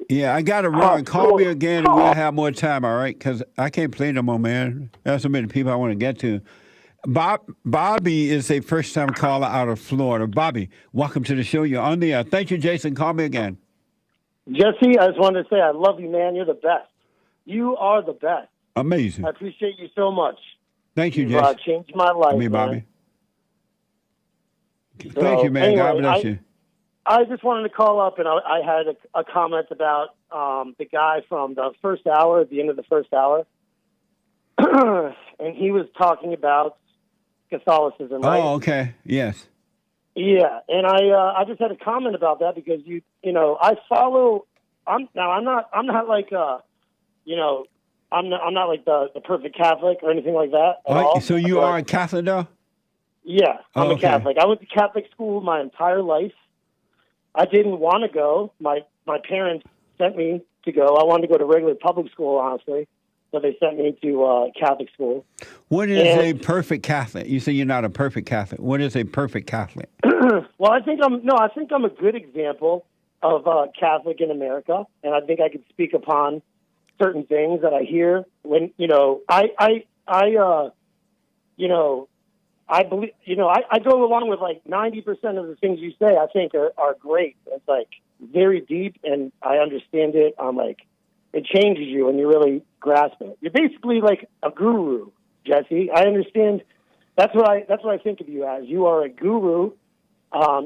Yeah, I got it wrong. Call me again and we'll have more time, all right? Because I can't play no more, man. There's so many people I want to get to. Bobby is a first-time caller out of Florida. Bobby, welcome to the show. You're on the air. Thank you, Jason. Call me again. Jesse, I just wanted to say I love you, man. You're the best. You are the best. Amazing. I appreciate you so much. Thank you, You've Jason. changed my life, Me, Bobby. So, Thank you, man. anyway, God bless you. I just wanted to call up, and I had a comment about the guy from the first hour, at the end of the first hour. And he was talking about Catholicism, right? Oh, okay. Yes. Yeah, and I just had a comment about that because I follow. I'm not like I'm not like the perfect Catholic or anything like that at all. So you are a Catholic, though? Yeah, I'm okay. a Catholic. I went to Catholic school my entire life. I didn't want to go. My parents sent me to go. I wanted to go to regular public school, honestly, so they sent me to Catholic school. What is a perfect Catholic? You say you're not a perfect Catholic. What is a perfect Catholic? Well, I think I'm a good example of Catholic in America, and I think I could speak upon certain things that I hear when I believe, I go along with like 90% of the things you say. I think are great. It's like very deep, and I understand it. I'm like, it changes you, and you really grasp it. You're basically like a guru, Jesse. I understand. That's what I think of you as. You are a guru,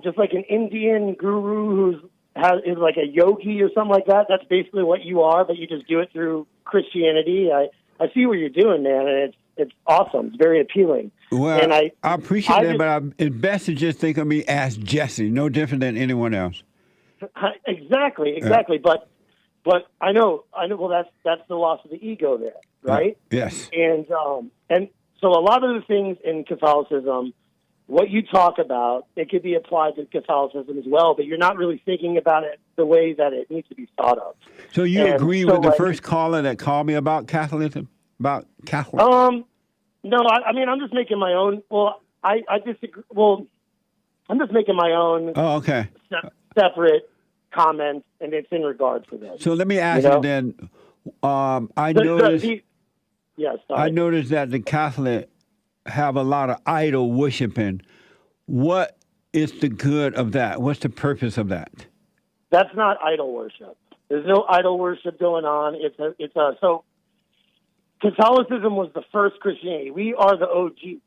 just like an Indian guru is like a yogi or something like that. That's basically what you are, but you just do it through Christianity. I see what you're doing, man, and it's awesome. It's very appealing. Well, and I appreciate that, but it's best to just think of me as Jesse, no different than anyone else. Exactly. But I know. Well, that's the loss of the ego there, right? Yes. And so a lot of the things in Catholicism, what you talk about, it could be applied to Catholicism as well, but you're not really thinking about it the way that it needs to be thought of. So you agree with the first caller that called me about Catholicism? About Catholic? No, I mean, I'm just making my own. Well, I disagree. Well, I'm just making my own. Oh, okay. Separate comments, and it's in regards to this. So let me ask you then. I noticed that the Catholic have a lot of idol worshiping. What is the good of that? What's the purpose of that? That's not idol worship. There's no idol worship going on. So Catholicism was the first Christianity. We are the OG.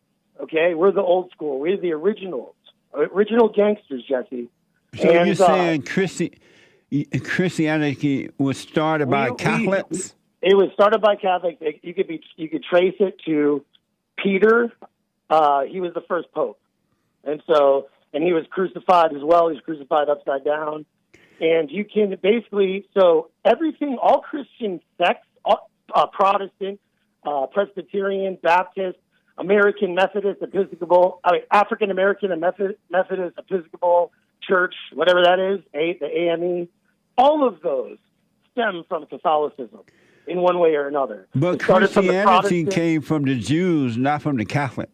Okay, we're the old school. We're the original gangsters, Jesse. So you're saying Christianity was started by Catholics? It was started by Catholics. You could trace it to Peter. He was the first pope, and he was crucified as well. He was crucified upside down, and you can basically everything, all Christian sects, Protestant, Presbyterian, Baptist, American Methodist, Episcopal, African American and Methodist, Episcopal Church, whatever that is, the AME, all of those stem from Catholicism in one way or another. But Christianity came from the Jews, not from the Catholic.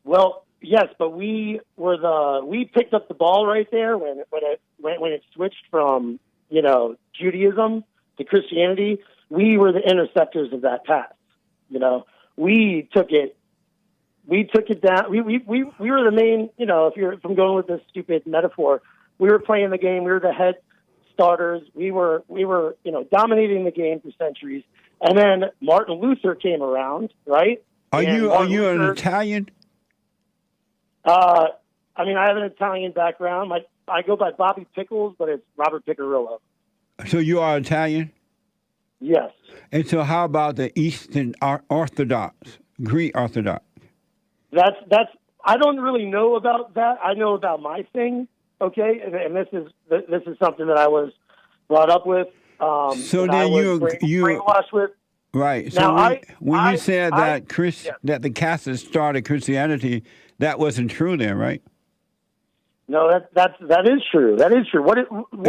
Well, yes, but we picked up the ball right there when it switched from Judaism to Christianity. We were the interceptors of that path. We took it down. We were the main. If I'm going with this stupid metaphor, we were playing the game. We were the head starters. We were dominating the game for centuries. And then Martin Luther came around, right? Are you an Italian? I have an Italian background. I go by Bobby Pickles, but it's Robert Piccirillo. So you are Italian? Yes. And so how about the Eastern Orthodox, Greek Orthodox? That's. I don't really know about that. I know about my thing, okay? And this is something that I was brought up with. So then you brainwashed with. Right. So now, when you said that the Catholics started Christianity, that wasn't true then, right? No, that is true. That is true. What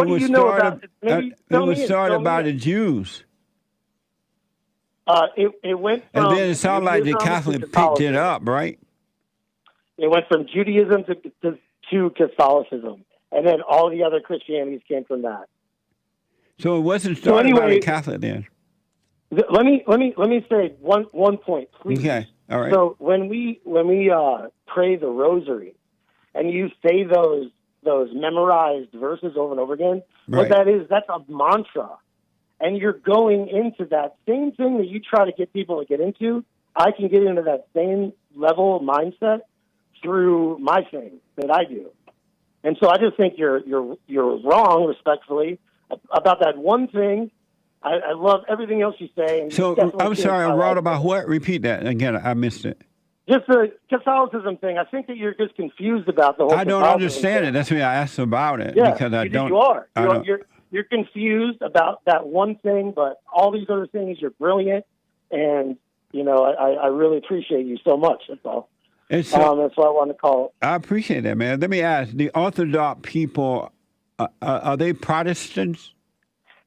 do you know about it? It was started by the Jews. It went from, and then it sounded like the Catholics picked it up, right? It went from Judaism to Catholicism, and then all the other Christianities came from that. So it wasn't started by the anyway, Catholic then. let me say one point, please. Okay, all right. So when we pray the rosary, and you say those memorized verses over and over again, Right. what that is, that's a mantra, and you're going into that same thing that you try to get people to get into. I can get into that same level of mindset through my thing that I do, and so I just think you're wrong, respectfully, about that one thing. I love everything else you say. And So I'm sorry, I'm wrong about what? Repeat that again. I missed it. Just the Catholicism thing. I think that you're just confused about the whole. I don't Catholicism understand thing. it. That's why I asked about it Yeah, because I don't. You are. I don't. You're confused about that one thing, but all these other things, you're brilliant, and I really appreciate you so much. That's all. And so, that's why I wanted to call. I appreciate that, man. Let me ask: the Orthodox people, are they Protestants?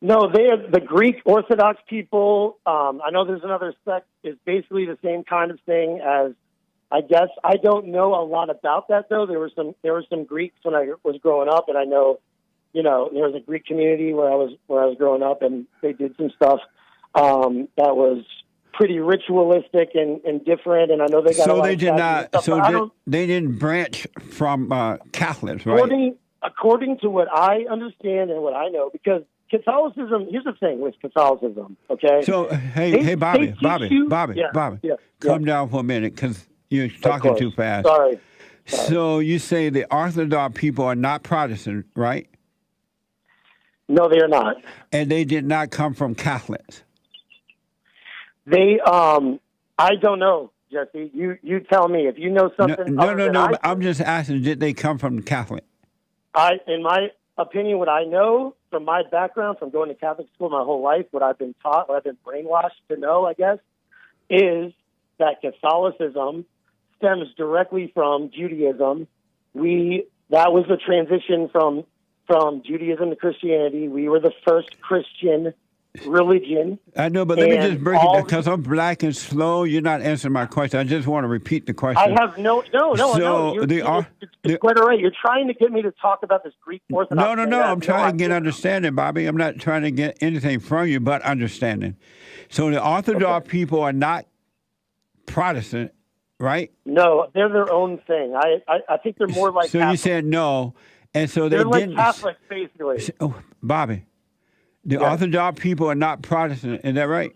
No, they are the Greek Orthodox people. I know there's another sect. It's basically the same kind of thing as. I guess I don't know a lot about that though. There were some Greeks when I was growing up, and I know, there was a Greek community where I was growing up, and they did some stuff that was pretty ritualistic and different. And I know they got. So a lot they of did not. So they didn't branch from Catholics, right? According to what I understand and what I know, because Catholicism. Here's the thing with Catholicism. Okay. So hey, Bobby, come down for a minute because you're talking too fast. Sorry. So you say the Orthodox people are not Protestant, right? No, they are not. And they did not come from Catholics. They, I don't know, Jesse. You tell me if you know something. No. I'm just asking, did they come from Catholic? In my opinion, what I know from my background, from going to Catholic school my whole life, what I've been taught, what I've been brainwashed to know, I guess, is that Catholicism stems directly from Judaism. That was the transition from Judaism to Christianity. We were the first Christian religion. I know, but let me just break it down because I'm black and slow. You're not answering my question. I just want to repeat the question. I have no. So it's quite all right. You're trying to get me to talk about this Greek Orthodox. No. I'm trying to get understanding, Bobby. I'm not trying to get anything from you but understanding. So the Orthodox people are not Protestant, right? No, they're their own thing. I think they're more like. So Catholic. You said no, and so they're didn't. Like Catholics, basically. Oh, Bobby, the Orthodox people are not Protestant. Is that right?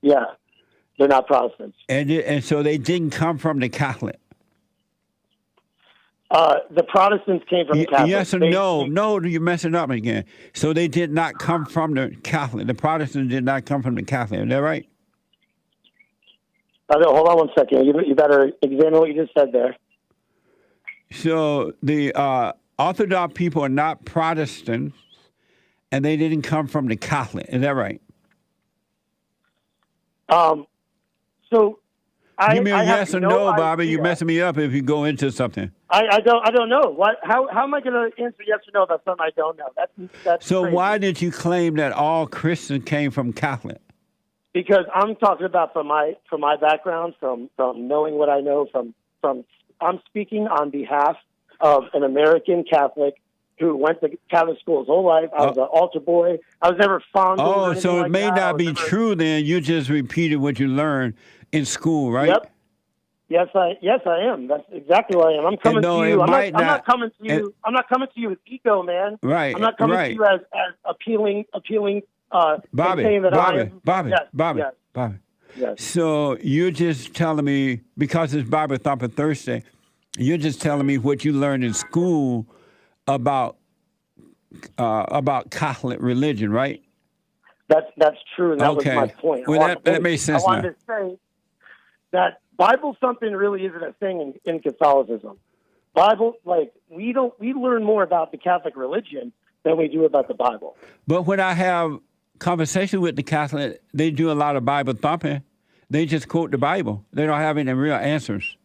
Yeah, they're not Protestants. And so they didn't come from the Catholic. The Protestants came from the Catholic. Yes or no? No, you're messing up again. So they did not come from the Catholic. The Protestants did not come from the Catholic. Is that right? Hold on one second. You better examine what you just said there. So the Orthodox people are not Protestants, and they didn't come from the Catholic. Is that right? So give me a yes or no, Bobby. Idea. You're messing me up if you go into something. I don't know. What? How am I going to answer yes or no about something I don't know? That's so crazy. Why did you claim that all Christians came from Catholic? Because I'm talking about from my background, from knowing what I know, from I'm speaking on behalf of an American Catholic who went to Catholic school his whole life. I was an altar boy. I was never fondled. Oh, so it may not be true then. You just repeated what you learned in school, right? Yep. Yes, I am. That's exactly what I am. I'm coming to you. I'm not coming to you. I'm not coming to you with ego, man. Right. I'm not coming to you as appealing. Bobby. Yes. So you're just telling me, because it's Bible Thumper Thursday, you're just telling me what you learned in school about Catholic religion, right? That's true, and that was my point. Well, that makes sense now. I wanted to say that Bible thumping really isn't a thing in Catholicism. Bible, we learn more about the Catholic religion than we do about the Bible. But when I have conversation with the Catholic, they do a lot of Bible thumping. They just quote the Bible. They don't have any real answers.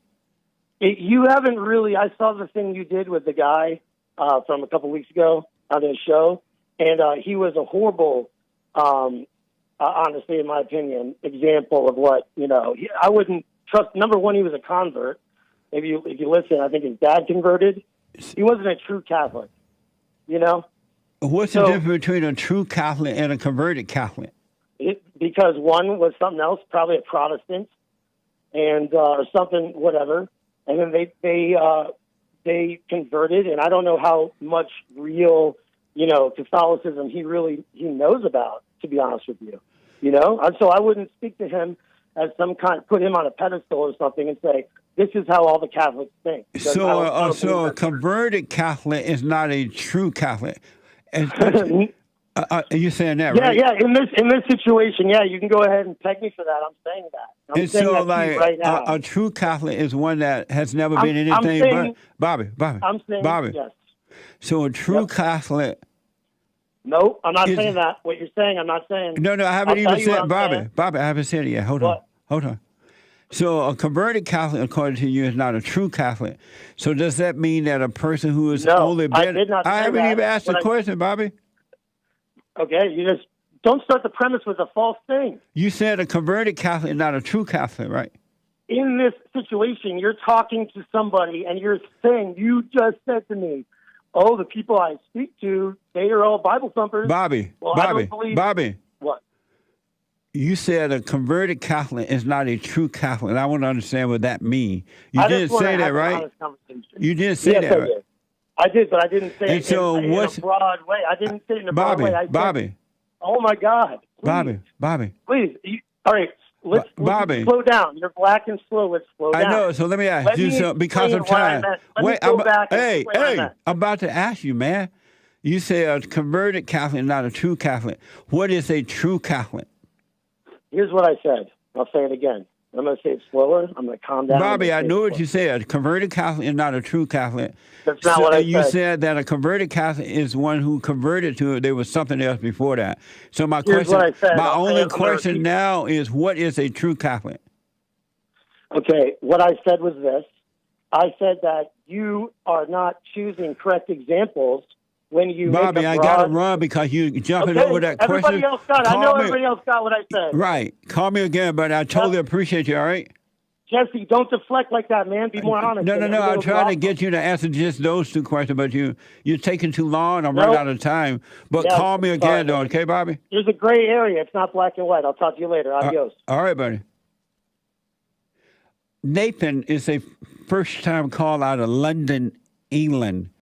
You haven't really. I saw the thing you did with the guy from a couple weeks ago on his show, and he was a horrible, honestly, in my opinion, example of what I wouldn't trust. Number one, he was a convert. If you listen, I think his dad converted. He wasn't a true Catholic, What's the difference between a true Catholic and a converted Catholic? Because one was something else, probably a Protestant, and or something, whatever, and then they converted, and I don't know how much real, Catholicism he knows about, to be honest with you, and so I wouldn't speak to him as put him on a pedestal or something and say, this is how all the Catholics think. So a converted Catholic is not a true Catholic. You're saying that, right? Yeah. In this situation, yeah, you can go ahead and peg me for that. I'm saying that. I'm saying so, that like, right now. A true Catholic is one that has never been anything but Bobby. I'm saying Bobby. Yes. So a true Catholic. No, I'm not saying that. What you're saying, I'm not saying. No, I haven't even said Bobby. Saying. Bobby, I haven't said it yet. Hold on. So a converted Catholic, according to you, is not a true Catholic. So does that mean that a person who is only been... I did not say I haven't that, even asked the question, Bobby. Okay, you just don't start the premise with a false thing. You said a converted Catholic is not a true Catholic, right? In this situation, you're talking to somebody and you're saying, you just said to me, oh, the people I speak to, they are all Bible thumpers. Bobby. What? You said a converted Catholic is not a true Catholic, and I want to understand what that means. You didn't say that, right? You didn't say that, right? I did, but I didn't say it in a broad way. I didn't say it in a broad way. Bobby. Oh, my God. Please. Bobby. Please. All right. Let's slow down. You're black and slow. Let's slow down. I know. So let me ask you something because of time. Wait, I'm about to ask you, man. You say a converted Catholic, not a true Catholic. What is a true Catholic? Here's what I said. I'll say it again. I'm going to say it slower. I'm going to calm down. Bobby, I know what you said. A converted Catholic is not a true Catholic. That's not what I said. You said that a converted Catholic is one who converted to it. There was something else before that. So my only question now is, what is a true Catholic? Okay, what I said was this. I said that you are not choosing correct examples when you Bobby, I got to run because you jumping over that question. Everybody else got it. I know everybody else got what I said. Right. Call me again, but I totally appreciate you, all right? Jesse, don't deflect like that, man. Be more honest. No. I'm trying to get you to answer just those two questions, but you're taking too long. I'm running out of time. But call me again, though, okay, Bobby? There's a gray area. It's not black and white. I'll talk to you later. Adios. All right, buddy. Nathan is a first-time call out of London, England.